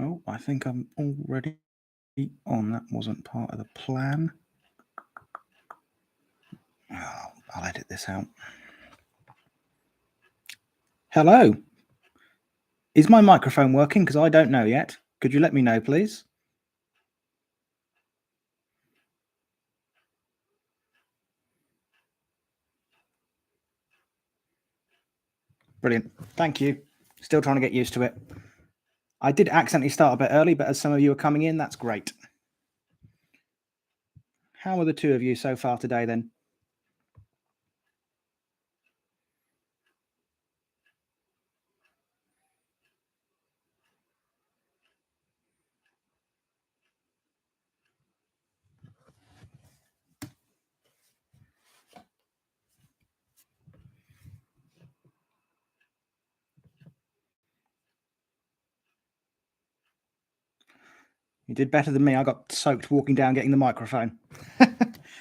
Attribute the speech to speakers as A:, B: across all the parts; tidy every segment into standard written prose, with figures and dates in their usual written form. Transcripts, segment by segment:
A: Oh, I think I'm already on. That wasn't part of the plan. Oh, I'll edit this out. Hello. Is my microphone working? Because I don't know yet. Could you let me know, please? Brilliant. Thank you. Still trying to get used to it. I did accidentally start a bit early, but as some of you are coming in, that's great. How are the two of you so far today then? You did better than me. I got soaked walking down getting the microphone.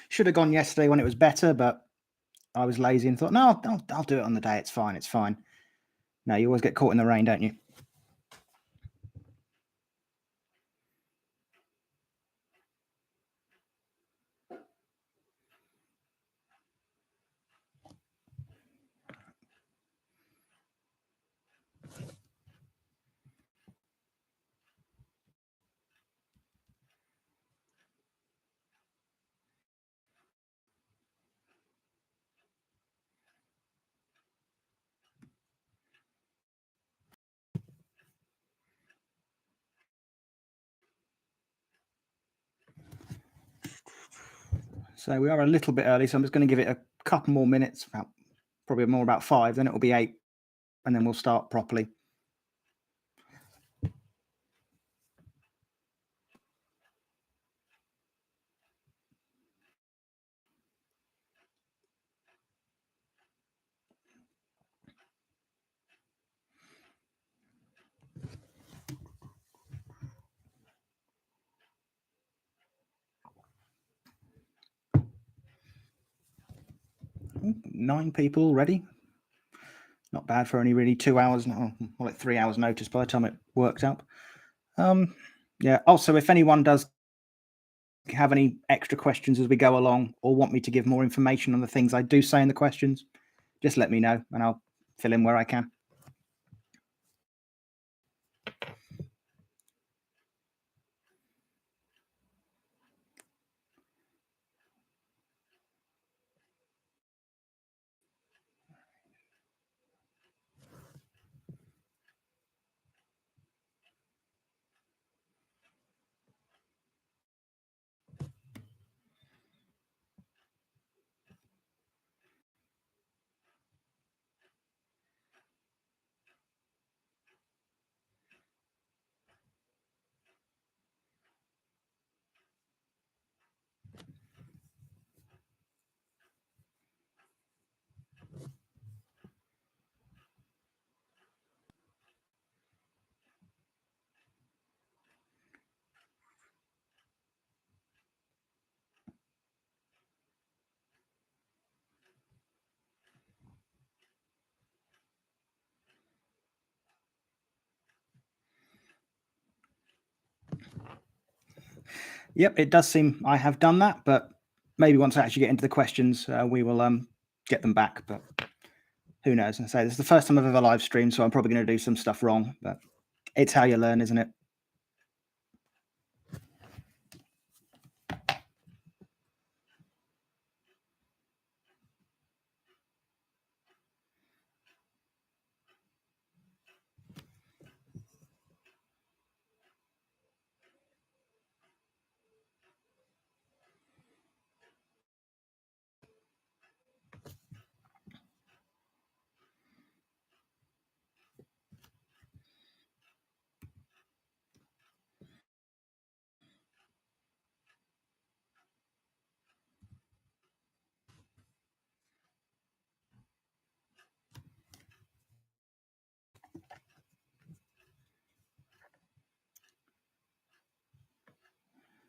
A: Should have gone yesterday when it was better, but I was lazy and thought, no, I'll do it on the day. It's fine. It's fine. No, you always get caught in the rain, don't you? So we are a little bit early, so I'm just going to give it a couple more minutes, probably about 5, then it'll be 8, and then we'll start properly. Ooh, 9 people already. Not bad for only really 2 hours, more like 3 hours notice by the time it worked up. Yeah. Also, if anyone does have any extra questions as we go along or want me to give more information on the things I do say in the questions, just let me know and I'll fill in where I can. Yep, it does seem I have done that, but maybe once I actually get into the questions, we will get them back. But who knows? I say this is the first time I've ever live streamed, so I'm probably going to do some stuff wrong. But it's how you learn, isn't it?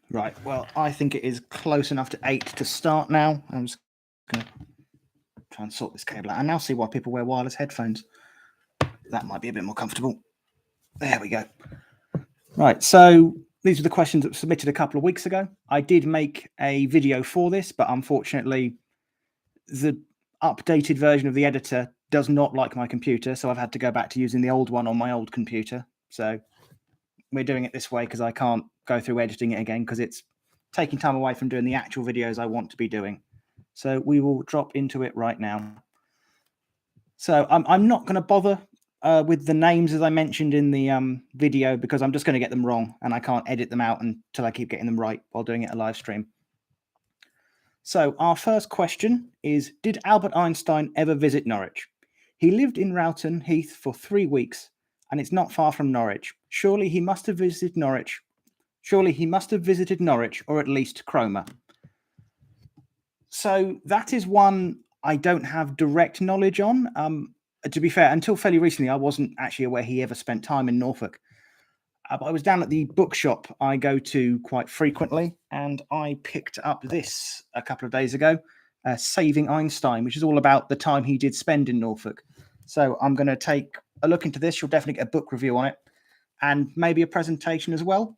A: Right, well, I think it is close enough to 8 to start now. I'm just going to try and sort this cable out. I now see why people wear wireless headphones. That might be a bit more comfortable. There we go. Right, so these are the questions that were submitted a couple of weeks ago. I did make a video for this, but unfortunately, the updated version of the editor does not like my computer, so I've had to go back to using the old one on my old computer. So we're doing it this way because I can't go through editing it again because it's taking time away from doing the actual videos I want to be doing. So we will drop into it right now. So I'm not going to bother with the names as I mentioned in the video because I'm just going to get them wrong and I can't edit them out until I keep getting them right while doing it a live stream. So our first question is, did Albert Einstein ever visit Norwich? He lived in Rowton Heath for 3 weeks and it's not far from Norwich. Surely he must have visited Norwich. Surely he must have visited Norwich or at least Cromer. So that is one I don't have direct knowledge on. To be fair, until fairly recently, I wasn't actually aware he ever spent time in Norfolk. But I was down at the bookshop I go to quite frequently, and I picked up this a couple of days ago, Saving Einstein, which is all about the time he did spend in Norfolk. So I'm going to take a look into this. You'll definitely get a book review on it, and maybe a presentation as well.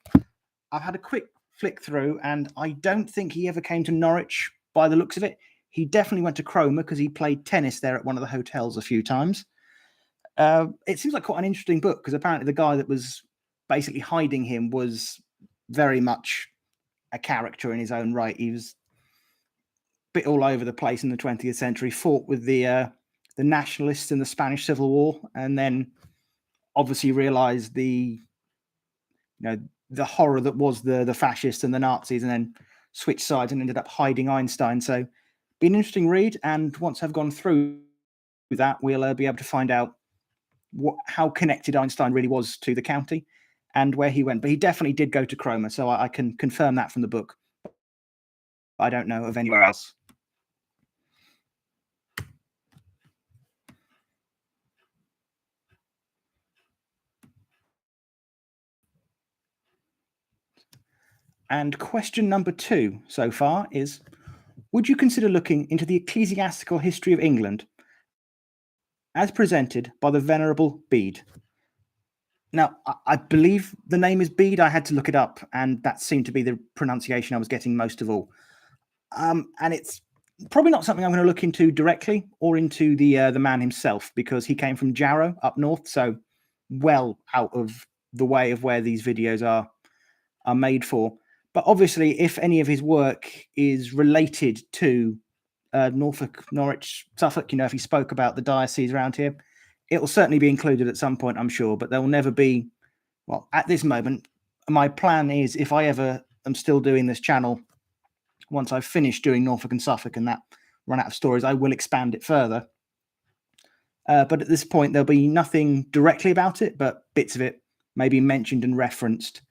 A: I've had a quick flick through, and I don't think he ever came to Norwich by the looks of it. He definitely went to Cromer because he played tennis there at one of the hotels a few times. It seems like quite an interesting book because apparently the guy that was basically hiding him was very much a character in his own right. He was a bit all over the place in the 20th century, fought with the nationalists in the Spanish Civil War, and then obviously realized the horror that was the fascists and the Nazis, and then switched sides and ended up hiding Einstein. So be an interesting read, and once I've gone through that, we'll be able to find out how connected Einstein really was to the county and where he went. But he definitely did go to Cromer, so I can confirm that from the book. I don't know of anywhere else. And question number 2 so far is, would you consider looking into the ecclesiastical history of England as presented by the Venerable Bead? Now, I believe the name is Bead. I had to look it up, and that seemed to be the pronunciation I was getting most of all. And it's probably not something I'm going to look into directly or into the man himself because he came from Jarrow up north, so well out of the way of where these videos are made for. But obviously, if any of his work is related to Norfolk, Norwich, Suffolk, if he spoke about the diocese around here, it will certainly be included at some point, I'm sure. But there will never be, well, at this moment, my plan is if I ever am still doing this channel, once I've finished doing Norfolk and Suffolk and that run out of stories, I will expand it further. But at this point, there'll be nothing directly about it, but bits of it may be mentioned and referenced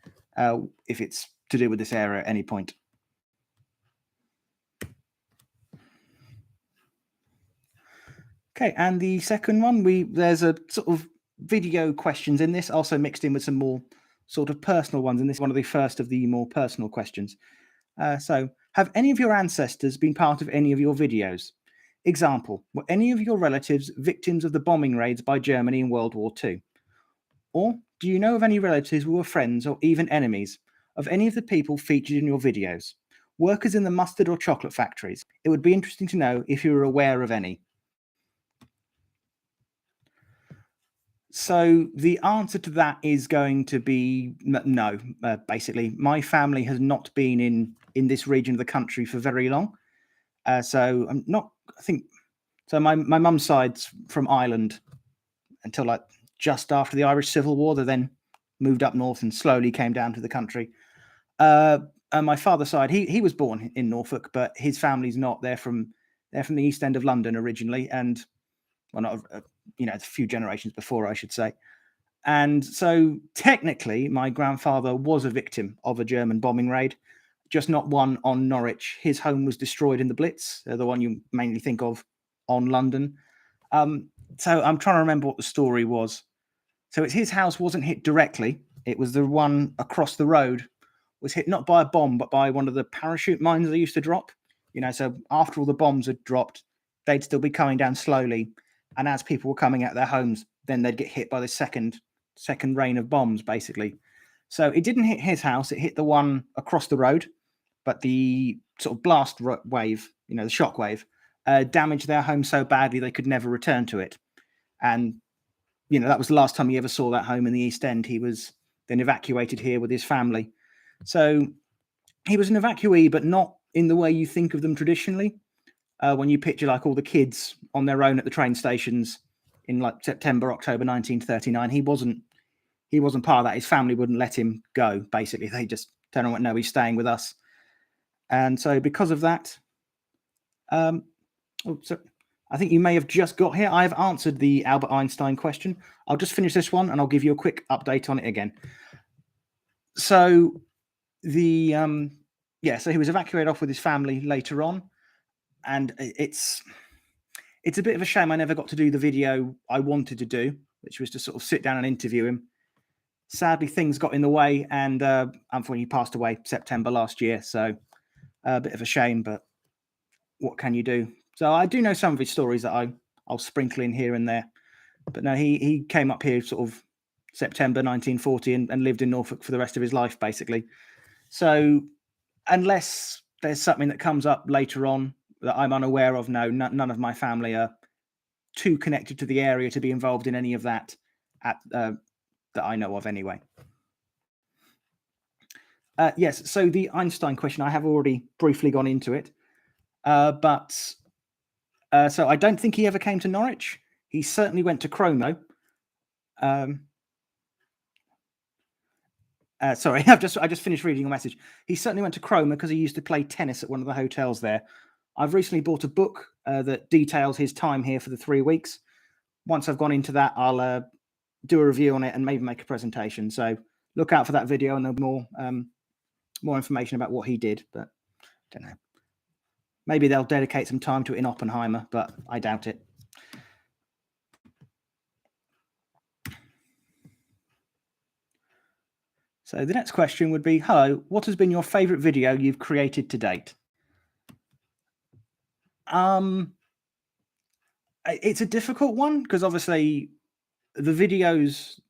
A: if it's to do with this area at any point. Okay, and the second one, there's a sort of video questions in this, also mixed in with some more sort of personal ones, and this is one of the first of the more personal questions. So, have any of your ancestors been part of any of your videos? Example, were any of your relatives victims of the bombing raids by Germany in World War II? Or do you know of any relatives who were friends or even enemies of any of the people featured in your videos? Workers in the mustard or chocolate factories? It would be interesting to know if you were aware of any. So the answer to that is going to be no. Basically, my family has not been in this region of the country for very long. So I'm not. I think so. My mum's side's from Ireland until like just after the Irish Civil War. They then moved up north and slowly came down to the country. And my father's side, he was born in Norfolk, but his family's not. They're from the East End of London originally, and well, not a few generations before, I should say. And so technically, my grandfather was a victim of a German bombing raid, just not one on Norwich. His home was destroyed in the Blitz, the one you mainly think of on London. So I'm trying to remember what the story was. So it's his house wasn't hit directly. It was the one across the road was hit not by a bomb, but by one of the parachute mines they used to drop. So after all the bombs had dropped, they'd still be coming down slowly. And as people were coming out of their homes, then they'd get hit by the second rain of bombs, basically. So it didn't hit his house; it hit the one across the road. But the sort of blast wave, the shock wave, damaged their home so badly they could never return to it. And that was the last time he ever saw that home in the East End. He was then evacuated here with his family. So he was an evacuee, but not in the way you think of them traditionally. When you picture like all the kids on their own at the train stations in like September, October 1939, he wasn't part of that. His family wouldn't let him go. Basically, they just turned around and went, "No, he's staying with us." And so because of that, so I think you may have just got here. I've answered the Albert Einstein question. I'll just finish this one and I'll give you a quick update on it again. So so he was evacuated off with his family later on, and it's a bit of a shame I never got to do the video I wanted to do, which was to sort of sit down and interview him. Sadly, things got in the way, and unfortunately, he passed away September last year. So a bit of a shame, but what can you do? So I do know some of his stories that I'll sprinkle in here and there. But no, he came up here sort of September 1940 and lived in Norfolk for the rest of his life, basically. So unless there's something that comes up later on that I'm unaware of, no, none of my family are too connected to the area to be involved in any of that that I know of anyway. Yes, so the Einstein question, I have already briefly gone into it. But so I don't think he ever came to Norwich. He certainly went to Cromer. Sorry, I just finished reading your message. He certainly went to Cromer because he used to play tennis at one of the hotels there. I've recently bought a book that details his time here for the 3 weeks. Once I've gone into that, I'll do a review on it and maybe make a presentation. So look out for that video, and there'll be more information about what he did. But I don't know. Maybe they'll dedicate some time to it in Oppenheimer, but I doubt it. So the next question would be, hello, what has been your favorite video you've created to date? It's a difficult one because obviously all the videos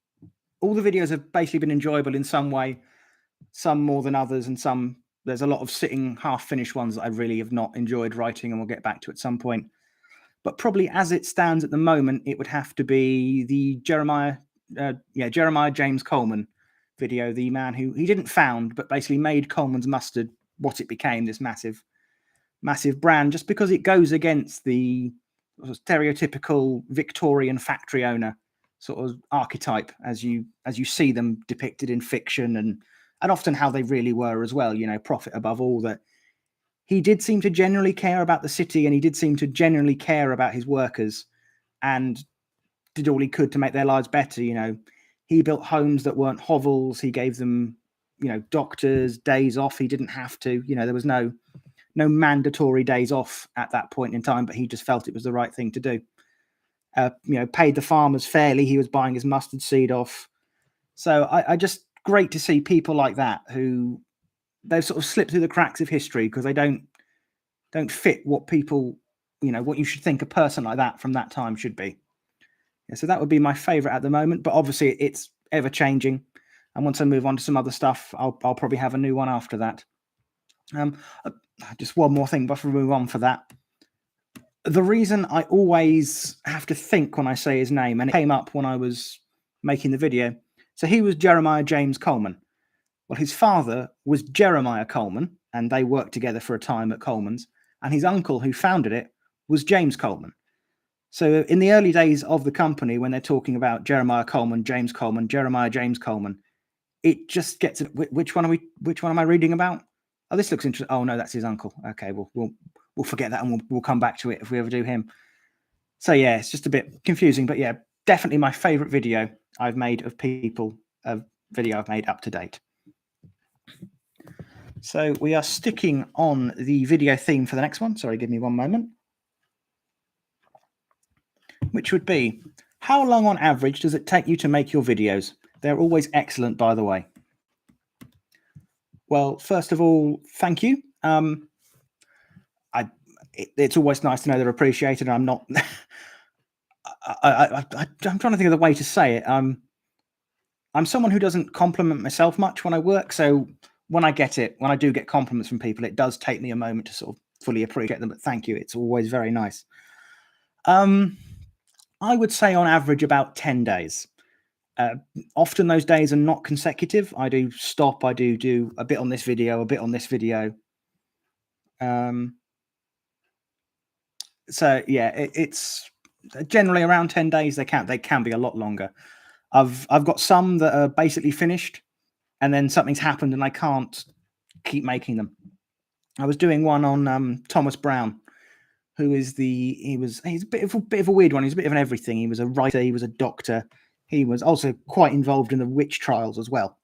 A: have basically been enjoyable in some way, some more than others, and there's a lot of sitting half-finished ones that I really have not enjoyed writing, and we'll get back to at some point. But probably as it stands at the moment, it would have to be the Jeremiah James Coleman video, the man who he didn't found, but basically made Coleman's Mustard what it became, this massive brand, just because it goes against the stereotypical Victorian factory owner sort of archetype as you see them depicted in fiction and often how they really were as well, profit above all. That he did seem to genuinely care about the city, and he did seem to genuinely care about his workers and did all he could to make their lives better. He built homes that weren't hovels. He gave them, doctors days off. He didn't have to, there was no mandatory days off at that point in time, but he just felt it was the right thing to do. Paid the farmers fairly. He was buying his mustard seed off. So I just great to see people like that who they've sort of slipped through the cracks of history because they don't fit what people, what you should think a person like that from that time should be. Yeah, so that would be my favorite at the moment, but obviously it's ever changing. And once I move on to some other stuff, I'll probably have a new one after that. Just one more thing before we move on for that. The reason I always have to think when I say his name, and it came up when I was making the video. So he was Jeremiah James Coleman. Well, his father was Jeremiah Coleman, and they worked together for a time at Coleman's. And his uncle, who founded it, was James Coleman. So in the early days of the company, when they're talking about Jeremiah Coleman, James Coleman, Jeremiah James Coleman, it just gets which one am I reading about? Oh, this looks interesting. Oh no, that's his uncle. Okay, we'll forget that, and we'll come back to it if we ever do him. So yeah, it's just a bit confusing, but yeah, definitely my favorite video I've made of people, a video I've made up to date. So we are sticking on the video theme for the next one. Sorry, give me one moment. Which would be, how long on average does it take you to make your videos? They're always excellent, by the way. Well, first of all, thank you. It's always nice to know they're appreciated. I'm not. I'm trying to think of the way to say it. I'm I'm someone who doesn't compliment myself much when I work. So when I do get compliments from people, it does take me a moment to sort of fully appreciate them. But thank you. It's always very nice. I would say on average about 10 days. Often those days are not consecutive. I do stop. I do a bit on this video, a bit on this video. So yeah, it's generally around 10 days. They can be a lot longer. I've got some that are basically finished, and then something's happened and I can't keep making them. I was doing one on Thomas Brown, who is he's a bit of a weird one. He's a bit of an everything. He was a writer, he was a doctor, he was also quite involved in the witch trials as well.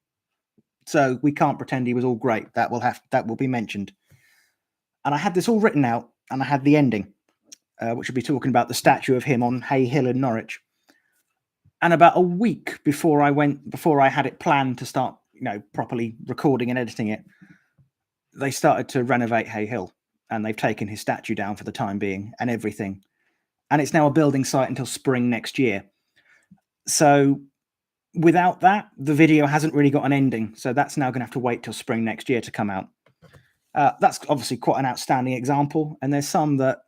A: So we can't pretend he was all great. That will be mentioned. And I had this all written out, and I had the ending, which would be talking about the statue of him on Hay Hill in Norwich. And about a week before I had it planned to start, properly recording and editing it, they started to renovate Hay Hill, and they've taken his statue down for the time being and everything. And it's now a building site until spring next year. So without that, the video hasn't really got an ending. So that's now going to have to wait till spring next year to come out. That's obviously quite an outstanding example. And there's some that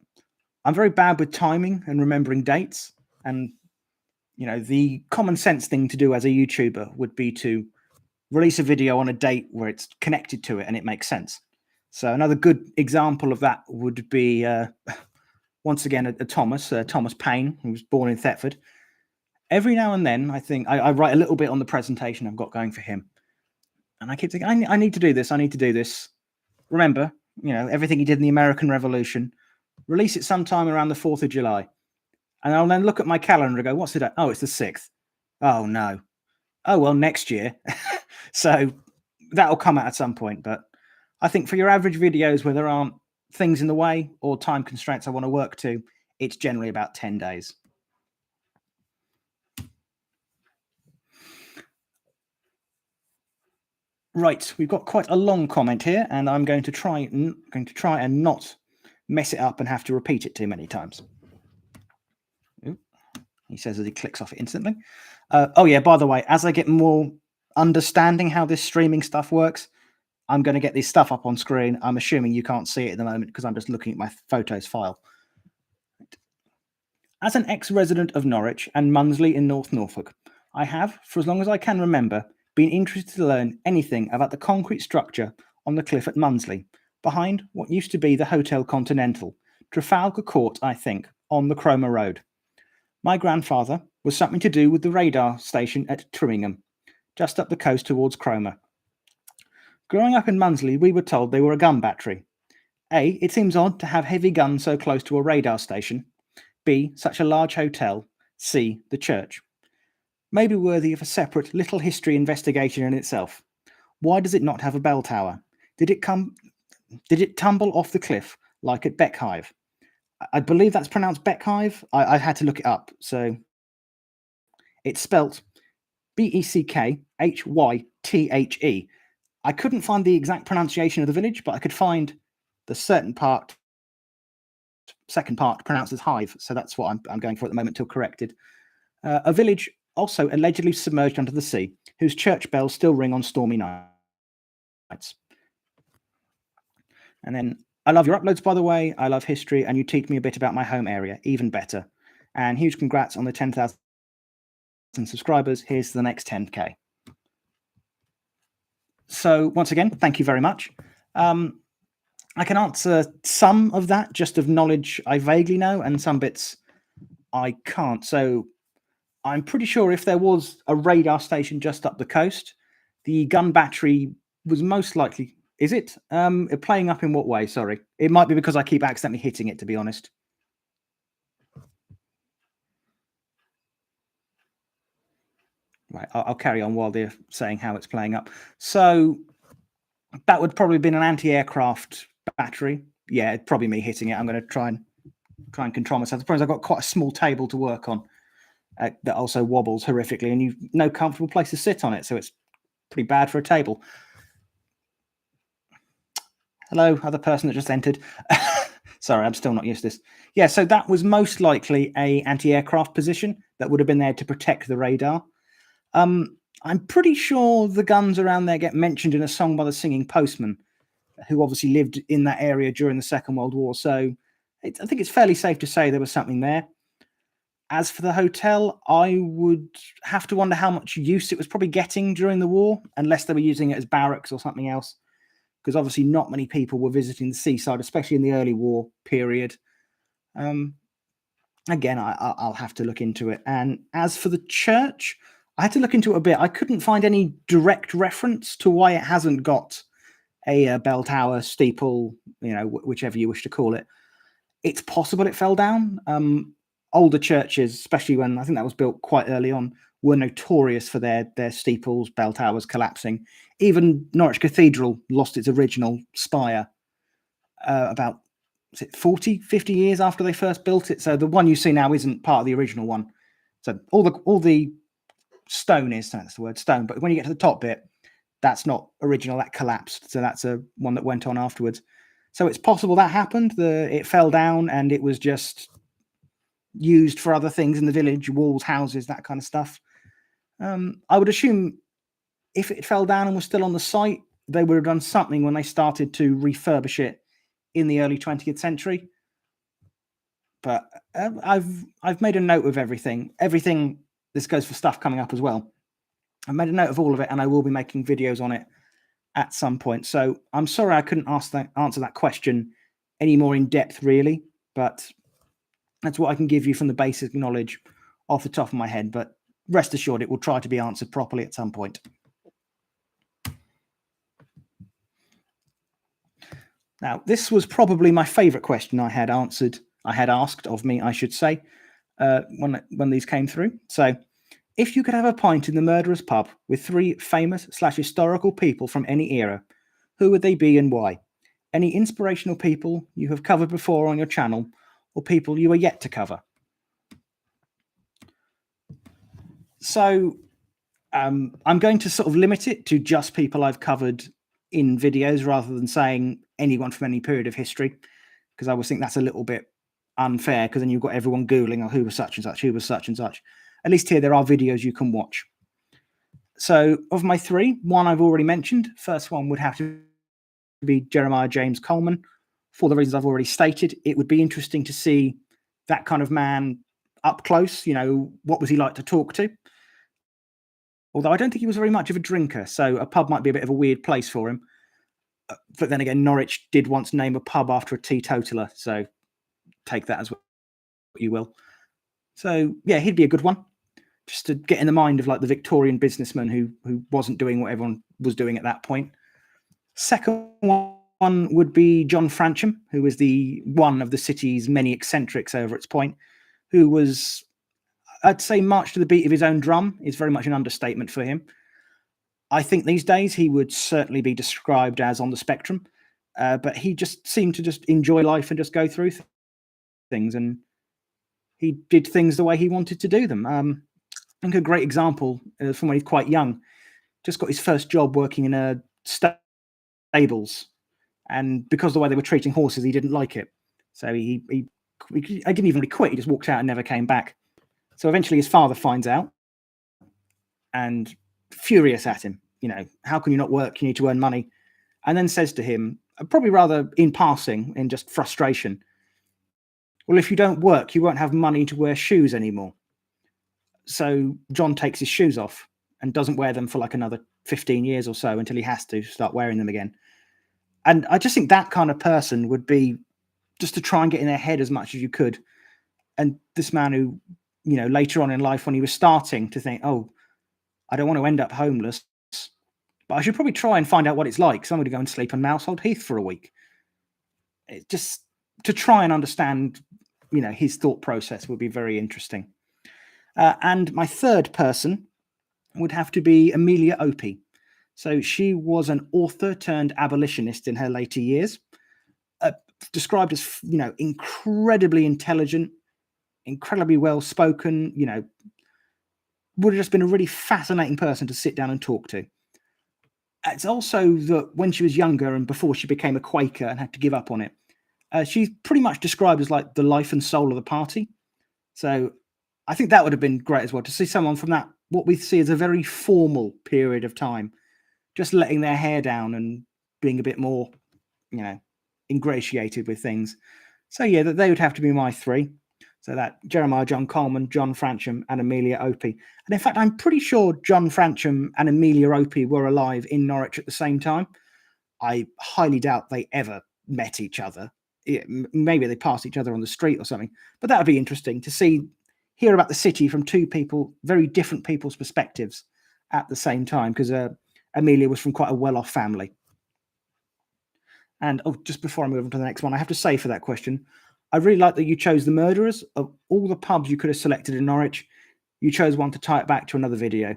A: I'm very bad with timing and remembering dates. And, the common sense thing to do as a YouTuber would be to release a video on a date where it's connected to it and it makes sense. So another good example of that would be, once again, Thomas Paine, who was born in Thetford. Every now and then, I think I write a little bit on the presentation I've got going for him. And I keep thinking, I need to do this. I need to do this. Remember, everything he did in the American Revolution. Release it sometime around the 4th of July. And I'll then look at my calendar and go, what's the date? Oh, it's the 6th. Oh, no. Oh, well, next year. So that'll come out at some point. But I think for your average videos where there aren't things in the way or time constraints I want to work to, it's generally about 10 days. Right, we've got quite a long comment here, and I'm going to try and not mess it up and have to repeat it too many times. Ooh, he says as he clicks off it instantly. Oh yeah, by the way, as I get more understanding how this streaming stuff works, I'm going to get this stuff up on screen. I'm assuming you can't see it at the moment because I'm just looking at my photos file. As an ex-resident of Norwich and Munsley in North Norfolk, I have, for as long as I can remember, been interested to learn anything about the concrete structure on the cliff at Munsley, behind what used to be the Hotel Continental, Trafalgar Court, I think, on the Cromer Road. My grandfather was something to do with the radar station at Trimmingham, just up the coast towards Cromer. Growing up in Munsley, we were told they were a gun battery. A, it seems odd to have heavy guns so close to a radar station. B, such a large hotel. C, the church. Maybe worthy of a separate little history investigation in itself. Why does it not have a bell tower? Did it tumble off the cliff like at Beckhive? I believe that's pronounced Beckhive. I had to look it up. So it's spelt Beckhythe. I couldn't find the exact pronunciation of the village, but I could find the second part pronounced as hive. So that's what I'm going for at the moment till corrected. A village also allegedly submerged under the sea, whose church bells still ring on stormy nights. And then, I love your uploads, by the way. I love history, and you teach me a bit about my home area, even better. And huge congrats on the 10,000 subscribers. Here's the next 10K. So once again, thank you very much. I can answer some of that just of knowledge I vaguely know, and some bits I can't. So I'm pretty sure if there was a radar station just up the coast, the gun battery was most likely... Is it? Playing up in what way? Sorry. It might be because I keep accidentally hitting it, to be honest. Right, I'll carry on while they're saying how it's playing up. So that would probably have been an anti-aircraft battery. Yeah, it's probably me hitting it. I'm going to try and control myself. The problem is I've got quite a small table to work on that also wobbles horrifically, and you've no comfortable place to sit on it, so it's pretty bad for a table. Hello, other person that just entered. Sorry, I'm still not used to this. Yeah, so that was most likely a anti-aircraft position that would have been there to protect the radar. I'm pretty sure the guns around there get mentioned in a song by the Singing Postman, who obviously lived in that area during the Second World War. So I think it's fairly safe to say there was something there. As for the hotel, I would have to wonder how much use it was probably getting during the war, unless they were using it as barracks or something else. Because obviously not many people were visiting the seaside, especially in the early war period. Again, I'll have to look into it. And as for the church, I had to look into it a bit. I couldn't find any direct reference to why it hasn't got a bell tower, steeple, whichever you wish to call it. It's possible it fell down. Older churches, especially when I think that was built quite early on, were notorious for their steeples, bell towers collapsing. Even Norwich Cathedral lost its original spire about 40, 50 years after they first built it. So the one you see now isn't part of the original one. So all the stone is, that's the word, stone. But when you get to the top bit, that's not original. That collapsed. So that's a one that went on afterwards. So it's possible that happened. It fell down and it was just used for other things in the village, walls, houses, that kind of stuff. I would assume if it fell down and was still on the site, they would have done something when they started to refurbish it in the early 20th century. But I've made a note of everything. Everything, this goes for stuff coming up as well. I've made a note of all of it, and I will be making videos on it at some point. So I'm sorry I couldn't answer that question any more in depth, really. But that's what I can give you from the basic knowledge off the top of my head. But rest assured, it will try to be answered properly at some point. Now, this was probably my favourite question I had asked of me, I should say, when these came through. So, if you could have a pint in the Murderer's Pub with 3 famous/historical people from any era, who would they be and why? Any inspirational people you have covered before on your channel, or people you are yet to cover? So, I'm going to sort of limit it to just people I've covered in videos rather than saying anyone from any period of history, because I always think that's a little bit unfair, because then you've got everyone Googling, oh, who was such and such, who was such and such. At least here there are videos you can watch. So of my 3, one I've already mentioned. First one would have to be Jeremiah James Coleman. For the reasons I've already stated, it would be interesting to see that kind of man up close. What was he like to talk to? Although I don't think he was very much of a drinker, so a pub might be a bit of a weird place for him. But then again, Norwich did once name a pub after a teetotaler, so take that as what you will. So yeah, he'd be a good one, just to get in the mind of like the Victorian businessman who wasn't doing what everyone was doing at that point. Second one would be John Francham, who was the one of the city's many eccentrics over its point, who was, I'd say, marched to the beat of his own drum is very much an understatement for him. I think these days he would certainly be described as on the spectrum, but he just seemed to just enjoy life and just go through things, and he did things the way he wanted to do them. I think a great example from when he's quite young, just got his first job working in a stables, and because of the way they were treating horses, he didn't like it. So I didn't even really quit. He just walked out and never came back. So eventually his father finds out and furious at him. How can you not work? You need to earn money. And then says to him, probably rather in passing, in just frustration, well, if you don't work, you won't have money to wear shoes anymore. So John takes his shoes off and doesn't wear them for like another 15 years or so until he has to start wearing them again. And I just think that kind of person would be just to try and get in their head as much as you could. And this man who, later on in life when he was starting to think, oh, I don't want to end up homeless, but I should probably try and find out what it's like. So I'm going to go and sleep on Mousehold Heath for a week. It just to try and understand, his thought process would be very interesting. And my third person would have to be Amelia Opie. So she was an author turned abolitionist in her later years, described as, incredibly intelligent, incredibly well-spoken, would have just been a really fascinating person to sit down and talk to. It's also that when she was younger and before she became a Quaker and had to give up on it, she's pretty much described as like the life and soul of the party. So I think that would have been great as well, to see someone from that what we see as a very formal period of time, just letting their hair down and being a bit more, you know, ingratiated with things. So yeah, that they would have to be my three. So that Jeremiah John Coleman, John Francham, and Amelia Opie. And in fact, I'm pretty sure John Francham and Amelia Opie were alive in Norwich at the same time. I highly doubt they ever met each other. Maybe they passed each other on the street or something. But that would be interesting to hear about the city from two people, very different people's perspectives at the same time, because Amelia was from quite a well-off family. And just before I move on to the next one, I have to say for that question, I really like that you chose the murderers. Of all the pubs you could have selected in Norwich, you chose one to tie it back to another video.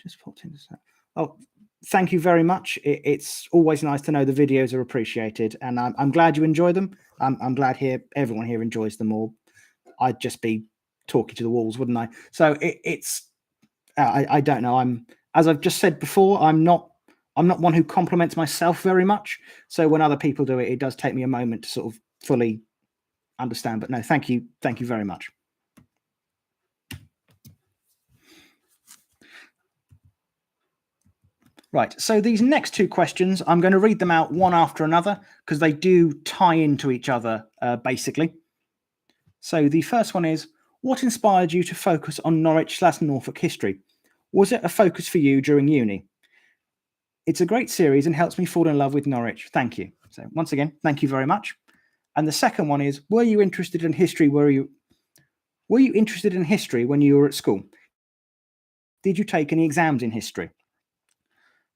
A: Just popped in. Oh, thank you very much. It's always nice to know the videos are appreciated, and I'm glad you enjoy them. I'm glad everyone here enjoys them all. I'd just be talking to the walls, wouldn't I? So I don't know. As I've just said before, I'm not one who compliments myself very much. So when other people do it, it does take me a moment to sort of fully understand. But no, thank you very much. Right, so these next two questions, I'm going to read them out one after another because they do tie into each other, basically. So the first one is, what inspired you to focus on Norwich/Norfolk history? Was it a focus for you during uni? It's a great series and helps me fall in love with Norwich. Thank you. So once again, thank you very much. And the second one is, were you interested in history? Were you interested in history when you were at school? Did you take any exams in history?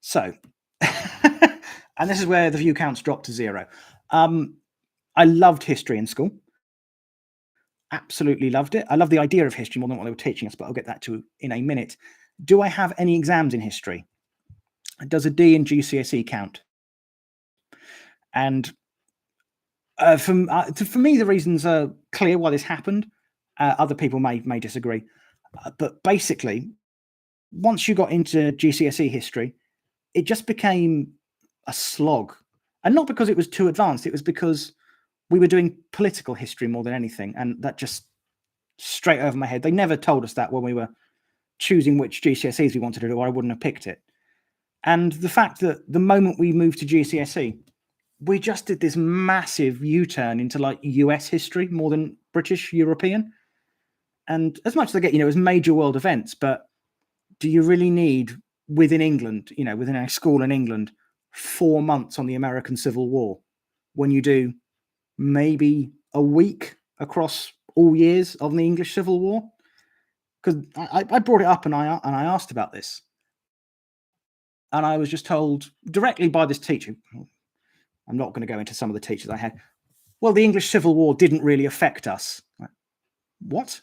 A: So, and this is where the view counts drop to 0. I loved history in school. Absolutely loved it. I love the idea of history more than what they were teaching us, but I'll get that to in a minute. Do I have any exams in history? Does a D in GCSE count? And for me, the reasons are clear why this happened. Other people may disagree. But basically, once you got into GCSE history, it just became a slog. And not because it was too advanced, it was because we were doing political history more than anything. And that just straight over my head. They never told us that when we were choosing which GCSEs we wanted to do, or I wouldn't have picked it. And the fact that the moment we moved to GCSE, we just did this massive U-turn into like US history more than British European. And as much as I get, it was major world events, but do you really need within England, within a school in England, 4 months on the American Civil War when you do maybe a week across all years of the English Civil War? Because I brought it up and I asked about this. And I was just told directly by this teacher, I'm not going to go into some of the teachers I had, well, the English Civil War didn't really affect us. Like, what?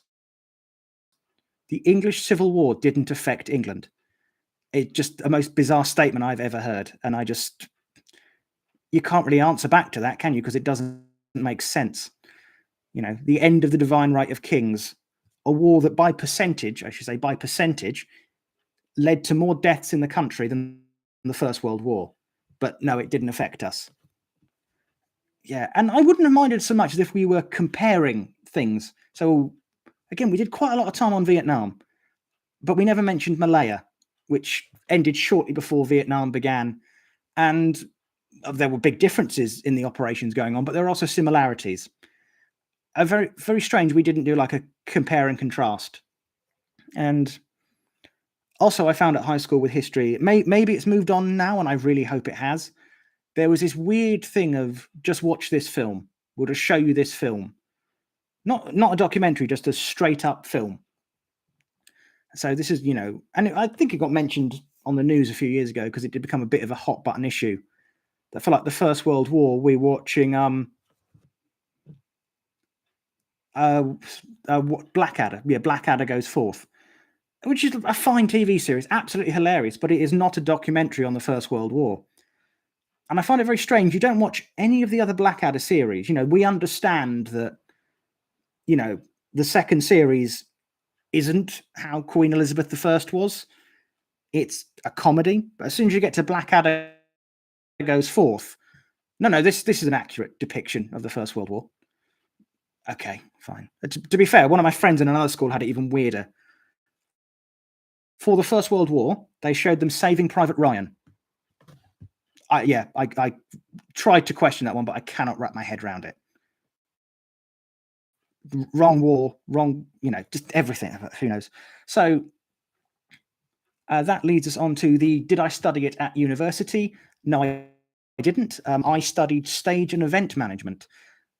A: The English Civil War didn't affect England. It's just a most bizarre statement I've ever heard. And you can't really answer back to that, can you? Because it doesn't make sense. The end of the divine right of kings, a war that by percentage, led to more deaths in the country than the First World War. But no, it didn't affect us. Yeah, and I wouldn't have minded so much as if we were comparing things. So again, we did quite a lot of time on Vietnam, but we never mentioned Malaya, which ended shortly before Vietnam began. And there were big differences in the operations going on, but there are also similarities. Very, very strange we didn't do like a compare and contrast. And also I found at high school with history, maybe it's moved on now, and I really hope it has. There was this weird thing of just watch this film. We'll just show you this film. Not a documentary, just a straight up film. So this is, and I think it got mentioned on the news a few years ago because it did become a bit of a hot button issue. That for like the First World War, we're watching Blackadder. Yeah, Blackadder Goes Forth, which is a fine TV series, absolutely hilarious, but it is not a documentary on the First World War. And I find it very strange. You don't watch any of the other Blackadder series. We understand that, the second series isn't how Queen Elizabeth I was. It's a comedy. But as soon as you get to Blackadder Goes Forth, no, this is an accurate depiction of the First World War. Okay, fine. To be fair, one of my friends in another school had it even weirder. for the First World War, they showed them Saving Private Ryan. I tried to question that one, but I cannot wrap my head around it. Wrong war, wrong, just everything. Who knows? So that leads us on to did I study it at university? No, I didn't. I studied stage and event management,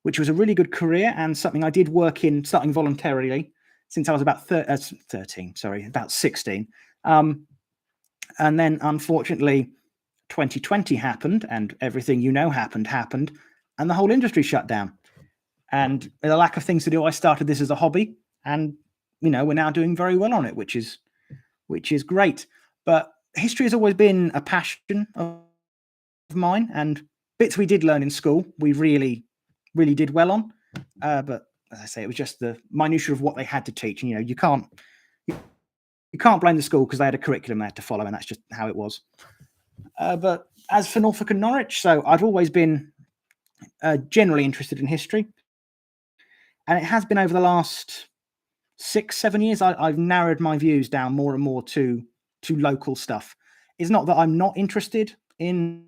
A: which was a really good career and something I did work in, starting voluntarily since I was about 16. And then, unfortunately, 2020 happened, and everything happened, and the whole industry shut down. And with a lack of things to do, I started this as a hobby, and we're now doing very well on it, which is great. But history has always been a passion of mine, and bits we did learn in school, we really did well on. But as I say, it was just the minutiae of what they had to teach. And you can't blame the school because they had a curriculum they had to follow, and that's just how it was. But as for Norfolk and Norwich, so I've always been generally interested in history, and it has been over the last 6-7 years I've narrowed my views down more and more to local stuff. It's not that I'm not interested in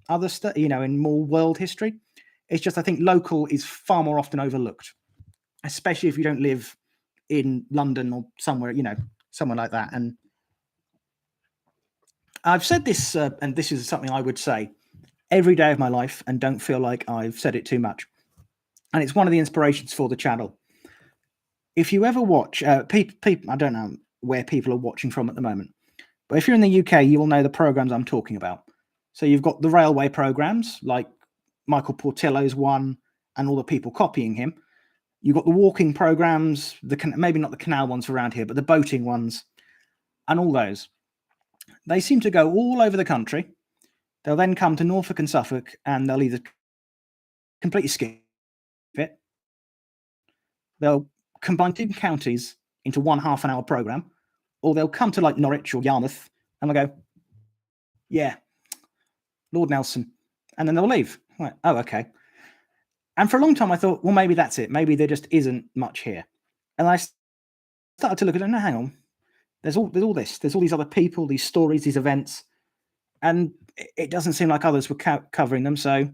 A: other stuff, in more world history. It's just I think local is far more often overlooked, especially if you don't live in London or somewhere like that. And I've said this, and this is something I would say every day of my life, and don't feel like I've said it too much. And it's one of the inspirations for the channel. If you ever watch, people, I don't know where people are watching from at the moment, but if you're in the UK, you will know the programs I'm talking about. So you've got the railway programs, like Michael Portillo's one, and all the people copying him. You've got the walking programs, maybe not the canal ones around here, but the boating ones, and all those. They seem to go all over the country. They'll then come to Norfolk and Suffolk, and they'll either completely skip it. They'll combine 2 counties into one half-an-hour program, or they'll come to like Norwich or Yarmouth, and they'll go, yeah, Lord Nelson, and then they'll leave. Like, oh, okay. And for a long time, I thought, well, maybe that's it. Maybe there just isn't much here. And I started to look at it. No, hang on. There's all this. There's all these other people, these stories, these events, and it doesn't seem like others were covering them. So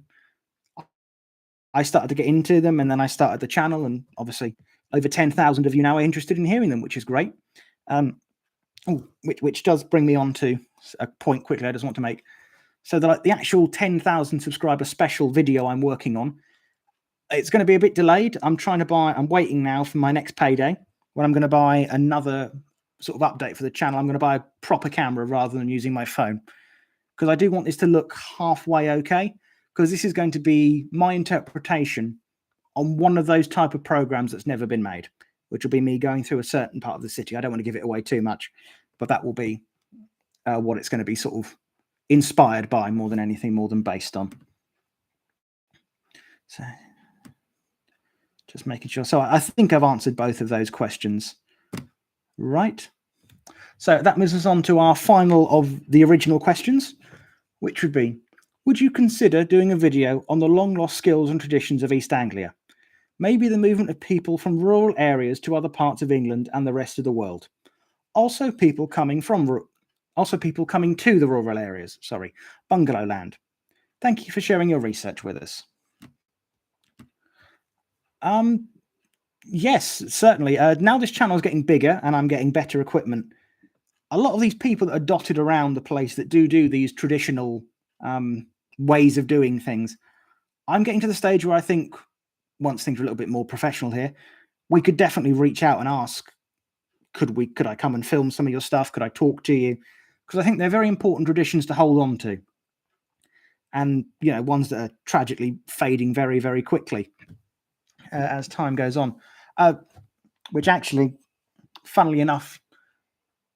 A: I started to get into them, and then I started the channel, and obviously over 10,000 of you now are interested in hearing them, which is great. Which does bring me on to a point quickly I just want to make. So the actual 10,000 subscriber special video I'm working on, it's going to be a bit delayed. I'm waiting now for my next payday when I'm going to buy another sort of update for the channel. I'm going to buy a proper camera rather than using my phone, because I do want this to look halfway okay, because this is going to be my interpretation on one of those type of programs that's never been made, which will be me going through a certain part of the city. I don't want to give it away too much, but that will be what it's going to be sort of inspired by more than anything, more than based on. So just making sure. So I think I've answered both of those questions, right? So that moves us on to our final of the original questions, which would be, would you consider doing a video on the long lost skills and traditions of East Anglia? Maybe the movement of people from rural areas to other parts of England and the rest of the world. Also people coming to the rural areas, bungalow land. Thank you for sharing your research with us. Yes, certainly. Now this channel is getting bigger and I'm getting better equipment. A lot of these people that are dotted around the place that do these traditional ways of doing things, I'm getting to the stage where I think once things are a little bit more professional here, we could definitely reach out and ask, could I come and film some of your stuff? Could I talk to you? Because I think they're very important traditions to hold on to. And, ones that are tragically fading very, very quickly as time goes on. Which actually, funnily enough,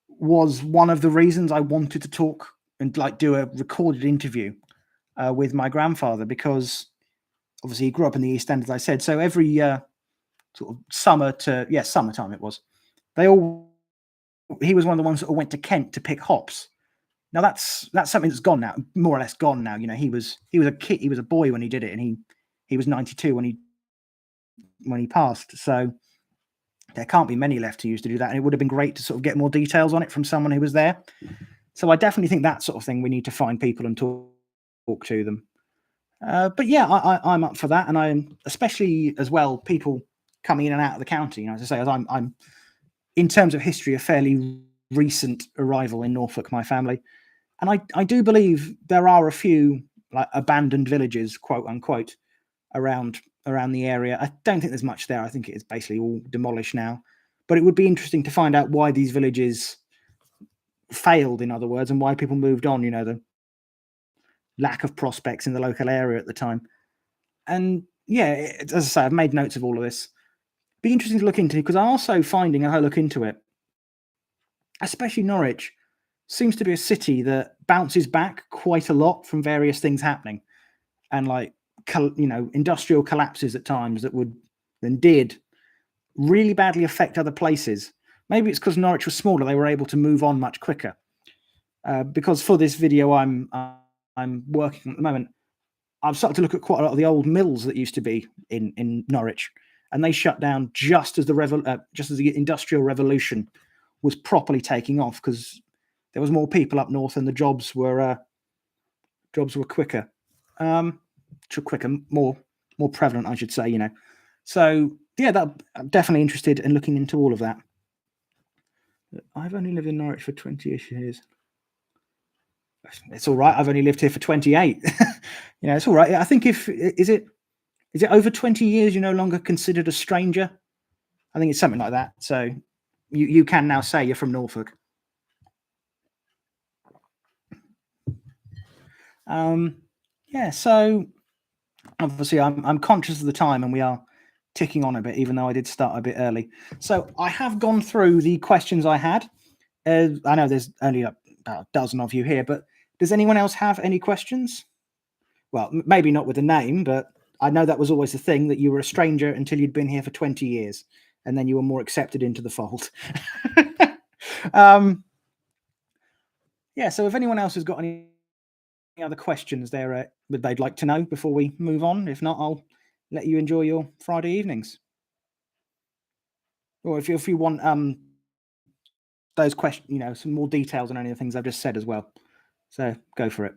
A: was one of the reasons I wanted to talk and do a recorded interview with my grandfather, because obviously he grew up in the East End, as I said. So every sort of summertime it was. He was one of the ones that went to Kent to pick hops. Now that's something that's gone now, more or less gone now. He was a kid, he was a boy when he did it, and he was 92 when he passed. So There can't be many left to use to do that, and it would have been great to sort of get more details on it from someone who was there. So I definitely think that sort of thing we need to find people and talk to them. But yeah, I'm up for that, and I'm especially as well people coming in and out of the county. You know, as I say, as I'm in terms of history a fairly recent arrival in Norfolk, my family, and I do believe there are a few like abandoned villages, quote unquote, around the area. I don't think there's much there. I think it is basically all demolished now. But it would be interesting to find out why these villages failed, in other words, and why people moved on. You know, the lack of prospects in the local area at the time. And yeah, as I say, I've made notes of all of this. Be interesting to look into because I'm also finding, as I look into it, especially Norwich, seems to be a city that bounces back quite a lot from various things happening, and like industrial collapses at times that would and did really badly affect other places. Maybe it's because Norwich was smaller; they were able to move on much quicker. Because for this video, I'm working at the moment. I've started to look at quite a lot of the old mills that used to be in Norwich, and they shut down just as the Industrial Revolution was properly taking off because there was more people up north and the jobs were quicker, more prevalent, I should say. You know, so yeah, I'm definitely interested in looking into all of that. I've only lived in Norwich for 20-ish years. It's all right. I've only lived here for 28. It's all right. I think is it over 20 years, you're no longer considered a stranger? I think it's something like that. So you can now say you're from Norfolk. Yeah. So obviously, I'm conscious of the time, and we are ticking on a bit, even though I did start a bit early. So I have gone through the questions I had. I know there's only about a dozen of you here, but does anyone else have any questions? Well, maybe not with a name, but I know that was always the thing, that you were a stranger until you'd been here for 20 years, and then you were more accepted into the fold. Yeah, so if anyone else has got any other questions there that they'd like to know before we move on, if not, I'll let you enjoy your Friday evenings. Or if you want those questions, some more details on any of the things I've just said as well. So go for it.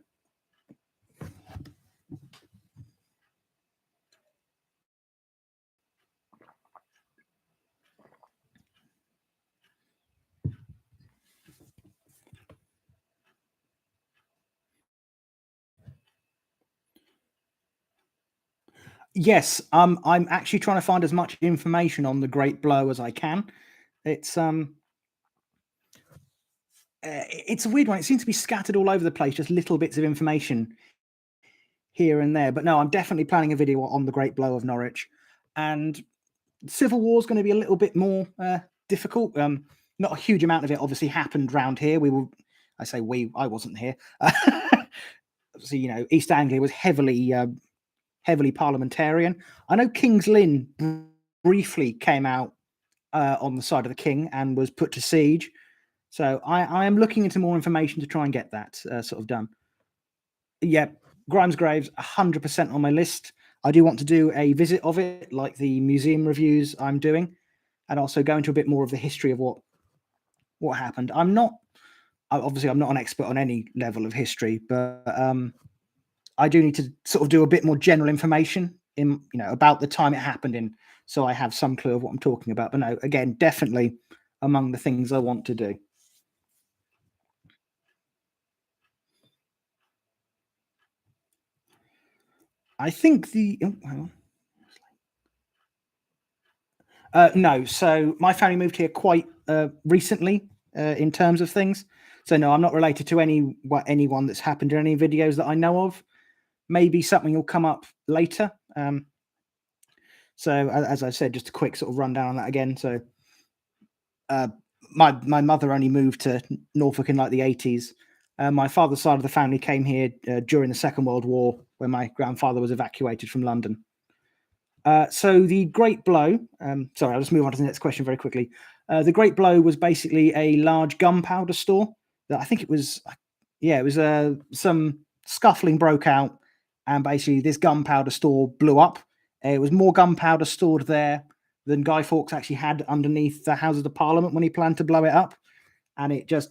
A: Yes, I'm actually trying to find as much information on the Great Blow as I can. It's a weird one. It seems to be scattered all over the place, just little bits of information here and there. But no, I'm definitely planning a video on the Great Blow of Norwich, and Civil War is going to be a little bit more difficult. Not a huge amount of it obviously happened round here. I wasn't here. Obviously, East Anglia was heavily parliamentarian. I know King's Lynn briefly came out on the side of the king and was put to siege. So I am looking into more information to try and get that sort of done. Yeah, Grimes Graves, 100% on my list. I do want to do a visit of it, like the museum reviews I'm doing, and also go into a bit more of the history of what happened. I'm not an expert on any level of history, but I do need to sort of do a bit more general information about the time it happened in, so I have some clue of what I'm talking about. But no, again, definitely among the things I want to do. I think no. So my family moved here quite recently in terms of things. So no, I'm not related to anyone that's happened in any videos that I know of. Maybe something will come up later. So as I said, just a quick sort of rundown on that again. So my mother only moved to Norfolk in like the 80s. My father's side of the family came here during the Second World War, when my grandfather was evacuated from London. So the Great Blow. Sorry, I'll just move on to the next question very quickly. The Great Blow was basically a large gunpowder store that I think it was. Yeah, it was some scuffling broke out, and basically this gunpowder store blew up. It was more gunpowder stored there than Guy Fawkes actually had underneath the Houses of Parliament when he planned to blow it up. And it just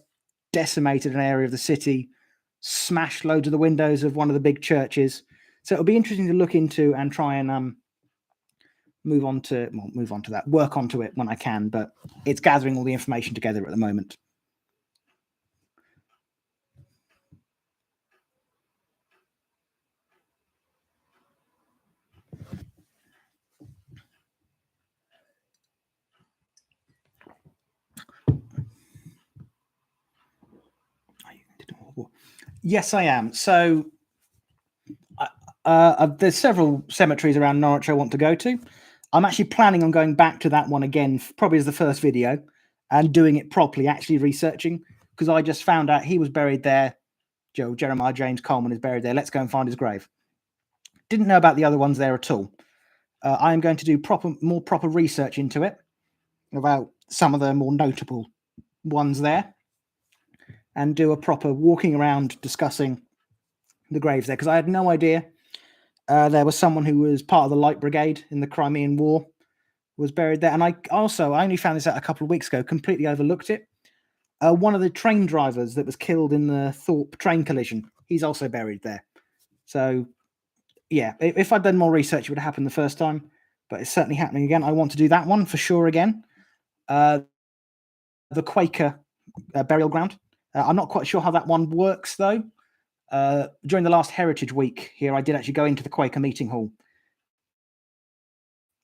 A: decimated an area of the city, smashed loads of the windows of one of the big churches. So it'll be interesting to look into and try and move on to that, work onto it when I can. But it's gathering all the information together at the moment. Yes, I am. So there's several cemeteries around Norwich I want to go to. I'm actually planning on going back to that one again, probably as the first video, and doing it properly, actually researching, because I just found out he was buried there. Jeremiah James Coleman is buried there. Let's go and find his grave. Didn't know about the other ones there at all. I am going to do more proper research into it, about some of the more notable ones there, and do a proper walking around discussing the graves there, because I had no idea there was someone who was part of the Light Brigade in the Crimean War was buried there. And I only found this out a couple of weeks ago, completely overlooked it. One of the train drivers that was killed in the Thorpe train collision, he's also buried there. So yeah, if I'd done more research, it would have happened the first time, but it's certainly happening again. I want to do that one for sure again. The Quaker burial ground. I'm not quite sure how that one works though. During the last Heritage Week here, I did actually go into the Quaker meeting hall,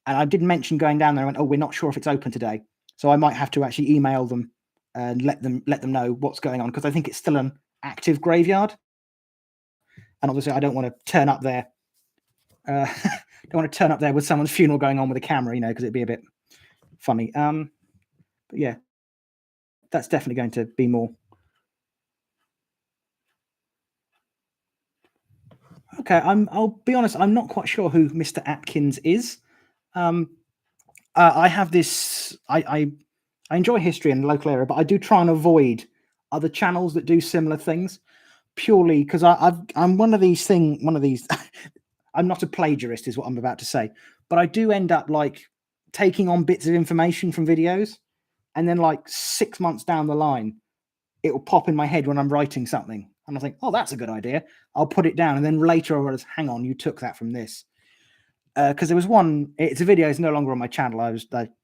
A: and I did mention going down there. And went, oh, we're not sure if it's open today, so I might have to actually email them and let them know what's going on, because I think it's still an active graveyard, and obviously I don't want to turn up there. Don't want to turn up there with someone's funeral going on with a camera, because it'd be a bit funny. But yeah, that's definitely going to be more. Okay, I'll be honest. I'm not quite sure who Mr. Atkins is. I have this. I enjoy history in the local area, but I do try and avoid other channels that do similar things, purely because I'm one of these. I'm not a plagiarist, is what I'm about to say, but I do end up like taking on bits of information from videos, and then like 6 months down the line, it will pop in my head when I'm writing something, and I think, oh, that's a good idea. I'll put it down, and then later I realize, hang on, you took that from this. Because there was one, it's a video, it's no longer on my channel.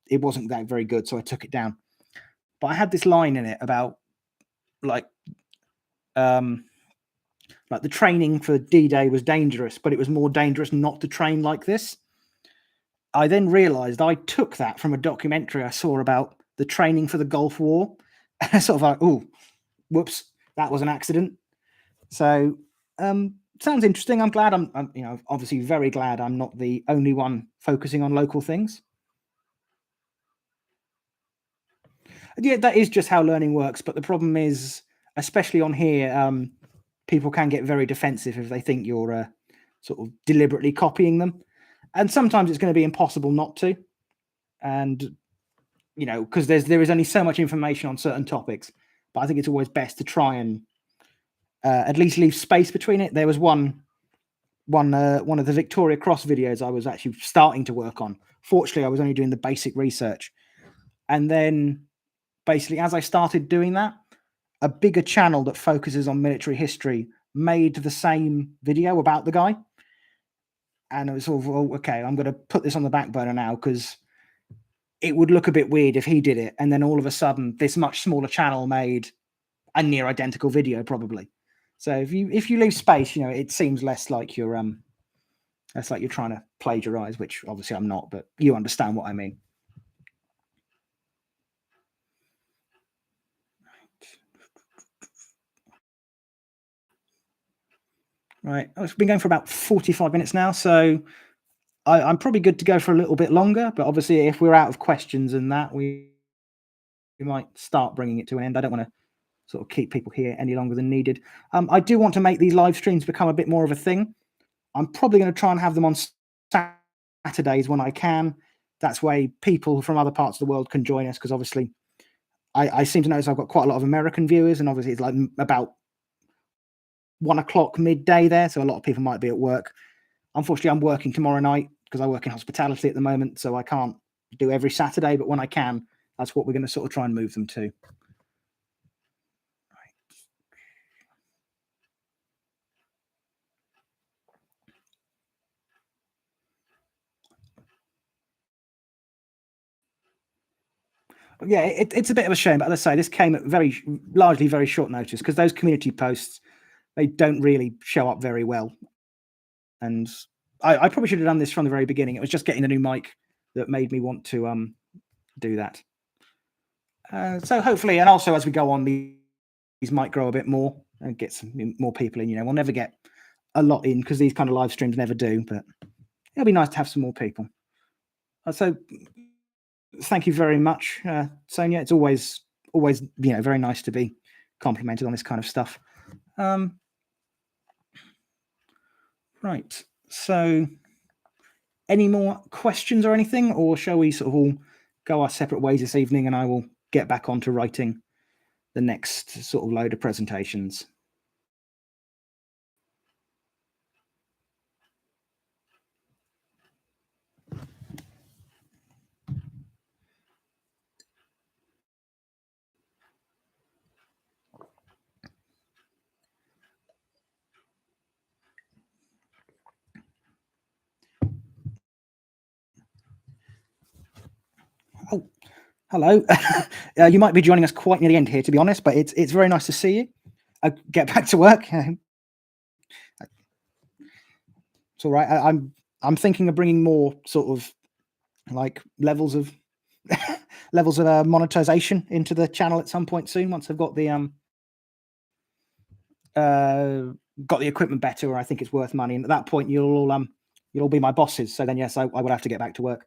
A: It wasn't that very good, so I took it down. But I had this line in it about like the training for D-Day was dangerous, but it was more dangerous not to train like this. I then realized I took that from a documentary I saw about the training for the Gulf War. And I sort of like, oh, whoops, that was an accident. So sounds interesting. I'm glad I'm obviously very glad I'm not the only one focusing on local things. Yeah, that is just how learning works. But the problem is, especially on here, people can get very defensive if they think you're sort of deliberately copying them. And sometimes it's going to be impossible not to. And, because there is only so much information on certain topics. But I think it's always best to try and at least leave space between it. There was one of the Victoria Cross videos I was actually starting to work on. Fortunately, I was only doing the basic research. And then basically, as I started doing that, a bigger channel that focuses on military history made the same video about the guy. And it was sort of, oh, okay, I'm going to put this on the back burner now, because it would look a bit weird if he did it. And then all of a sudden, this much smaller channel made a near identical video, probably. So if you leave space, it seems less like you're trying to plagiarize, which obviously I'm not, but you understand what I mean. Right, I've been going for about 45 minutes now, so I'm probably good to go for a little bit longer. But obviously, if we're out of questions and that, we might start bringing it to an end. I don't want to sort of keep people here any longer than needed. I do want to make these live streams become a bit more of a thing. I'm probably going to try and have them on Saturdays when I can. That's way people from other parts of the world can join us, because obviously I seem to notice I've got quite a lot of American viewers, and obviously it's like about 1 o'clock midday there, so a lot of people might be at work. Unfortunately, I'm working tomorrow night because I work in hospitality at the moment, so I can't do every Saturday, but when I can, that's what we're going to sort of try and move them to. Yeah, it's a bit of a shame, but as I say, this came at largely very short notice because those community posts, they don't really show up very well. And I probably should have done this from the very beginning. It was just getting the new mic that made me want to do that. So hopefully, and also as we go on, these might grow a bit more and get some more people in. We'll never get a lot in because these kind of live streams never do, but it'll be nice to have some more people. So thank you very much, Sonia. It's always very nice to be complimented on this kind of stuff. Right. So any more questions or anything, or shall we sort of all go our separate ways this evening, and I will get back onto writing the next sort of load of presentations? Oh, hello. You might be joining us quite near the end here, to be honest, but it's very nice to see you. Get back to work. It's all right. I'm thinking of bringing more sort of like levels of monetization into the channel at some point soon. Once I've got the equipment better, or I think it's worth money, and at that point you'll all be my bosses. So then, yes, I would have to get back to work.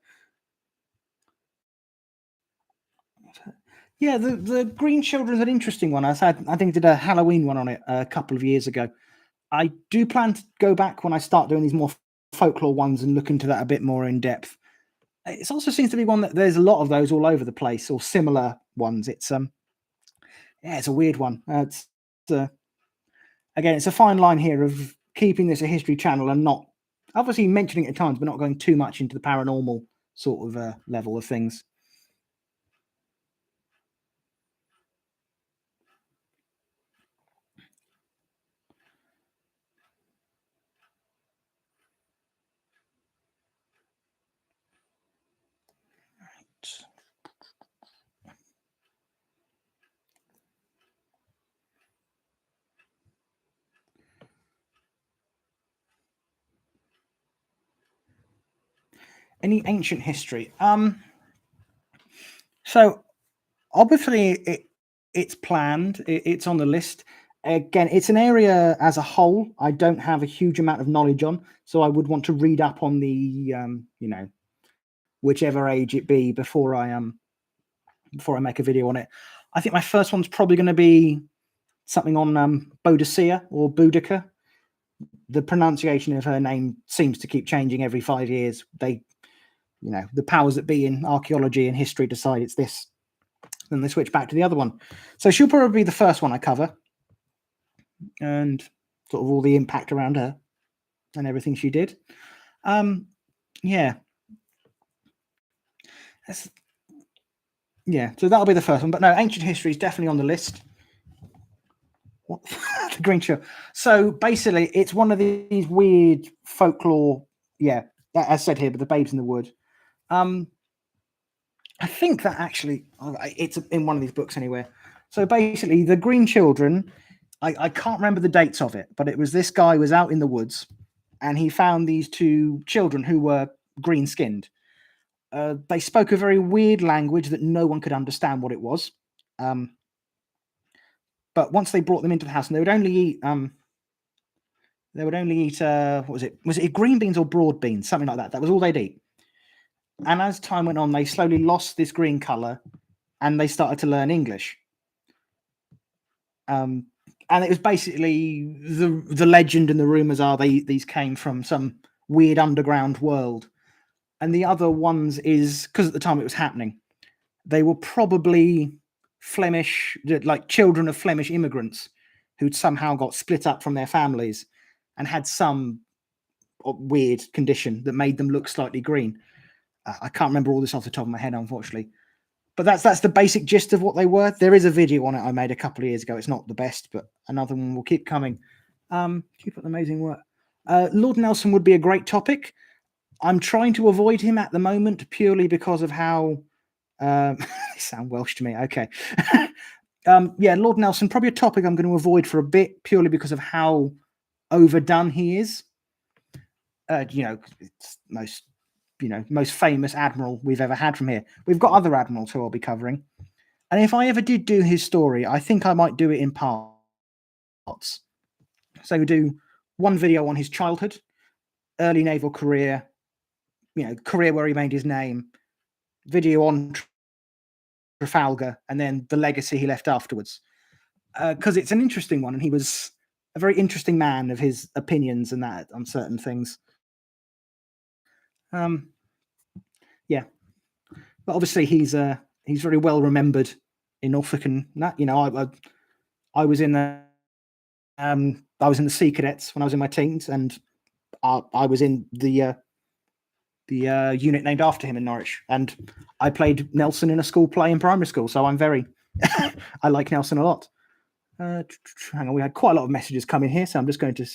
A: Yeah, the Green Children is an interesting one. I think I did a Halloween one on it a couple of years ago. I do plan to go back when I start doing these more folklore ones and look into that a bit more in depth. It also seems to be one that there's a lot of those all over the place, or similar ones. It's it's a weird one. Again, it's a fine line here of keeping this a history channel and not obviously mentioning it at times, but not going too much into the paranormal sort of level of things. Any ancient history? So obviously it's planned. It's on the list. Again, it's an area as a whole I don't have a huge amount of knowledge on, so I would want to read up on the whichever age it be before I make a video on it. I think my first one's probably going to be something on Boadicea or Boudica. The pronunciation of her name seems to keep changing every 5 years. The powers that be in archaeology and history decide it's this, then they switch back to the other one. So she'll probably be the first one I cover, and sort of all the impact around her and everything she did. Yeah. So that'll be the first one. But no, ancient history is definitely on the list. What? The Green Show. So basically, it's one of these weird folklore. Yeah, as said here, but the Babes in the Wood. I think that actually it's in one of these books anywhere. So basically, the Green Children. I can't remember the dates of it, but it was this guy was out in the woods, and he found these two children who were green skinned. They spoke a very weird language that no one could understand what it was. But once they brought them into the house, and they would only eat what was it? Was it green beans or broad beans? Something like that. That was all they'd eat. And as time went on, they slowly lost this green color, and they started to learn English. And it was basically the legend and the rumors are these came from some weird underground world. And the other ones is because at the time it was happening, they were probably Flemish, like children of Flemish immigrants who'd somehow got split up from their families and had some weird condition that made them look slightly green. I can't remember all this off the top of my head, unfortunately. But that's the basic gist of what they were. There is a video on it I made a couple of years ago. It's not the best, but another one will keep coming. Keep up the amazing work. Lord Nelson would be a great topic. I'm trying to avoid him at the moment purely because of how they sound Welsh to me. Okay. Yeah, Lord Nelson, probably a topic I'm going to avoid for a bit purely because of how overdone he is. It's most famous admiral we've ever had from here. We've got other admirals who I'll be covering. And if I ever did do his story, I think I might do it in parts. So we do one video on his childhood, early naval career, career where he made his name, video on Trafalgar, and then the legacy he left afterwards. Because it's an interesting one, and he was a very interesting man of his opinions and that on certain things. Yeah, but obviously he's very well remembered in Norfolk, and that I was in the Sea Cadets when I was in my teens, and I was in the unit named after him in Norwich, and I played Nelson in a school play in primary school. So I'm very I like Nelson a lot. Hang on, we had quite a lot of messages coming here, so I'm just going to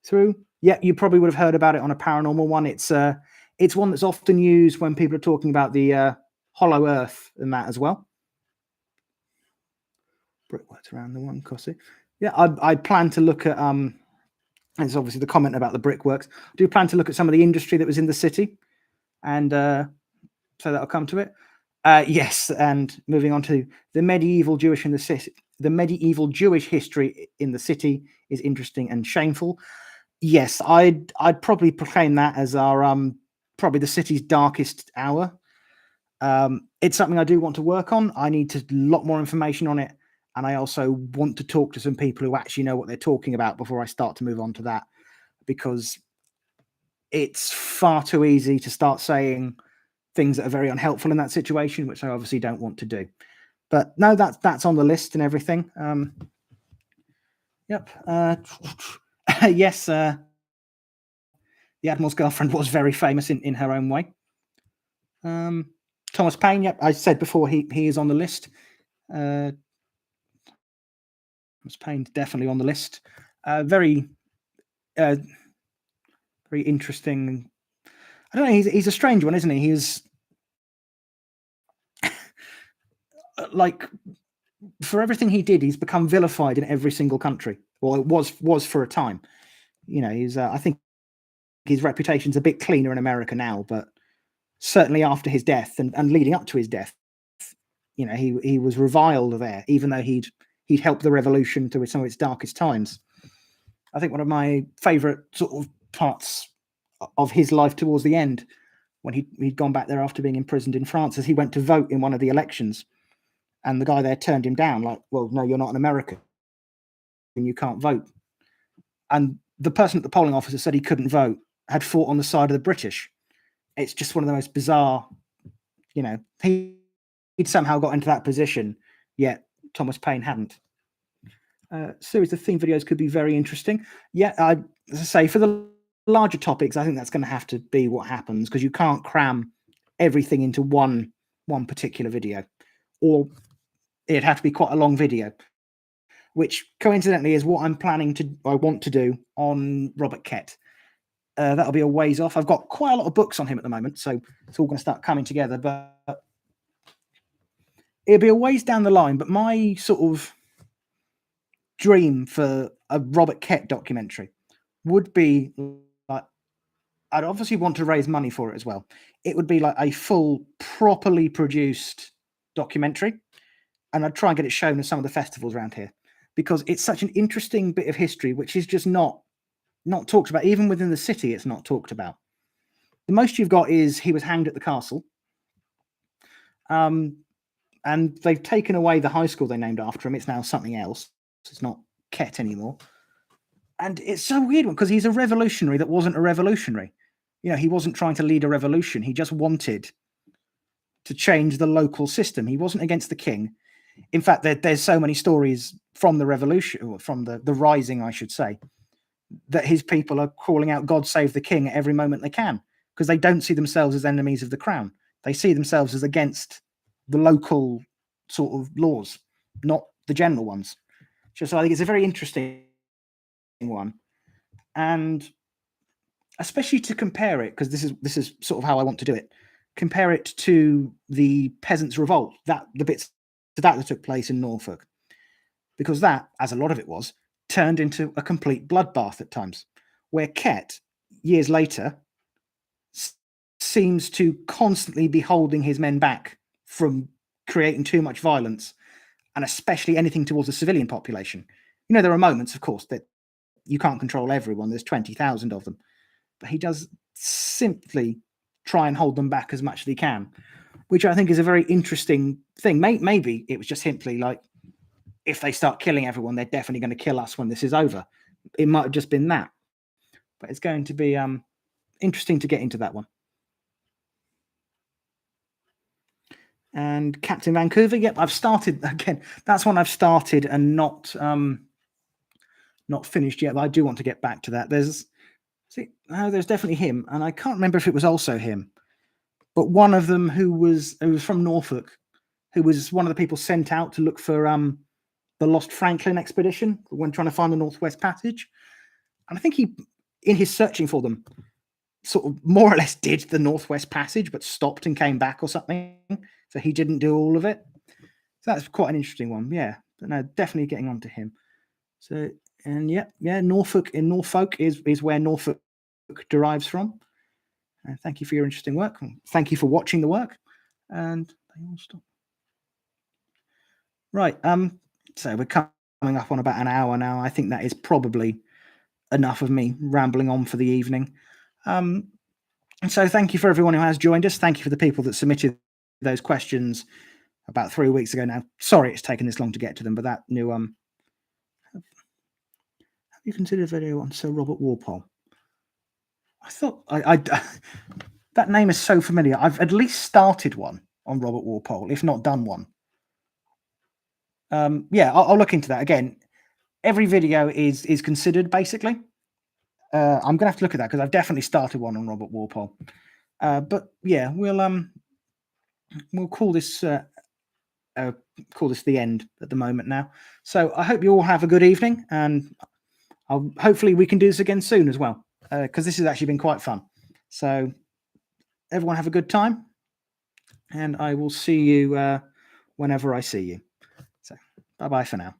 A: through. Yeah, you probably would have heard about it on a paranormal one. It's one that's often used when people are talking about the hollow earth and that as well. Brickworks around the one, Cossie. Yeah, I plan to look at there's obviously the comment about the brickworks. I do plan to look at some of the industry that was in the city, and so that'll come to it. Yes, and moving on to the medieval Jewish in the city. The medieval Jewish history in the city is interesting and shameful. Yes, I'd probably proclaim that as our probably the city's darkest hour. It's something I do want to work on. I need a lot more information on it, and I also want to talk to some people who actually know what they're talking about before I start to move on to that, because it's far too easy to start saying things that are very unhelpful in that situation, which I obviously don't want to do. But no, that's on the list and everything. Yep. Yes. The Admiral's girlfriend was very famous in her own way. Thomas Paine. Yep. I said before he is on the list. Thomas Paine's definitely on the list. Very interesting. I don't know. He's a strange one, isn't he? He's like, for everything he did, he's become vilified in every single country. Well, it was for a time. He's. I think his reputation's a bit cleaner in America now, but certainly after his death and leading up to his death, he was reviled there, even though he'd helped the revolution through some of its darkest times. I think one of my favorite sort of parts of his life towards the end, when he'd gone back there after being imprisoned in France, as he went to vote in one of the elections, and the guy there turned him down, like, well, no, you're not an American and you can't vote. And the person at the polling office said he couldn't vote had fought on the side of the British. It's just one of the most bizarre, he'd somehow got into that position, yet Thomas Paine hadn't. Series of theme videos could be very interesting. Yeah, as I say, for the larger topics, I think that's going to have to be what happens, because you can't cram everything into one particular video, or it'd have to be quite a long video, which coincidentally is what I want to do on Robert Kett. That'll be a ways off. I've got quite a lot of books on him at the moment, so it's all going to start coming together, but it'll be a ways down the line. But my sort of dream for a Robert Kett documentary would be, like, I'd obviously want to raise money for it as well. It would be like a full, properly produced documentary, and I'd try and get it shown at some of the festivals around here, because it's such an interesting bit of history which is just not talked about. Even within the city, it's not talked about. The most you've got is he was hanged at the castle, and they've taken away the high school they named after him. It's now something else. It's not Kett anymore. And it's so weird because he's a revolutionary that wasn't a revolutionary. He wasn't trying to lead a revolution. He just wanted to change the local system. He wasn't against the king. In fact, there's so many stories from the revolution, or from the rising, I should say, that his people are calling out "God save the king" at every moment they can, because they don't see themselves as enemies of the crown. They see themselves as against the local sort of laws, not the general ones. So I think it's a very interesting one, and especially to compare it, because this is sort of how I want to do it. Compare it to the peasants' revolt, the bits that took place in Norfolk, because that, as a lot of it was, turned into a complete bloodbath at times, where Kett, years later, seems to constantly be holding his men back from creating too much violence, and especially anything towards the civilian population. You know, there are moments, of course, that you can't control everyone. There's 20,000 of them. But he does simply try and hold them back as much as he can, which I think is a very interesting thing. Maybe it was just simply like, if they start killing everyone, they're definitely going to kill us when this is over. It might have just been that. But it's going to be interesting to get into that one. And Captain Vancouver, yep, I've started again. That's one I've started and not finished yet. But I do want to get back to that. There's definitely him, and I can't remember if it was also him, but one of them who was from Norfolk, who was one of the people sent out to look for the Lost Franklin expedition when trying to find the Northwest Passage. And I think he, in his searching for them, sort of more or less did the Northwest Passage, but stopped and came back or something. So he didn't do all of it. So that's quite an interesting one. Yeah, but no, definitely getting on to him. So, and yeah, Norfolk is where Norfolk derives from. And thank you for your interesting work. Thank you for watching the work. And they all stop. Right. So we're coming up on about an hour now. I think that is probably enough of me rambling on for the evening. And so thank you for everyone who has joined us. Thank you for the people that submitted those questions about 3 weeks ago now. Sorry it's taken this long to get to them, but that new have you considered a video on Sir Robert Walpole? I thought I that name is so familiar. I've at least started one on Robert Walpole, if not done one. Yeah, I'll look into that again. Every video is considered, basically. I'm gonna have to look at that because I've definitely started one on Robert Walpole. But yeah, we'll call this the end at the moment now. So I hope you all have a good evening, and hopefully we can do this again soon as well, because this has actually been quite fun. So everyone have a good time, and I will see you whenever I see you. So bye bye for now.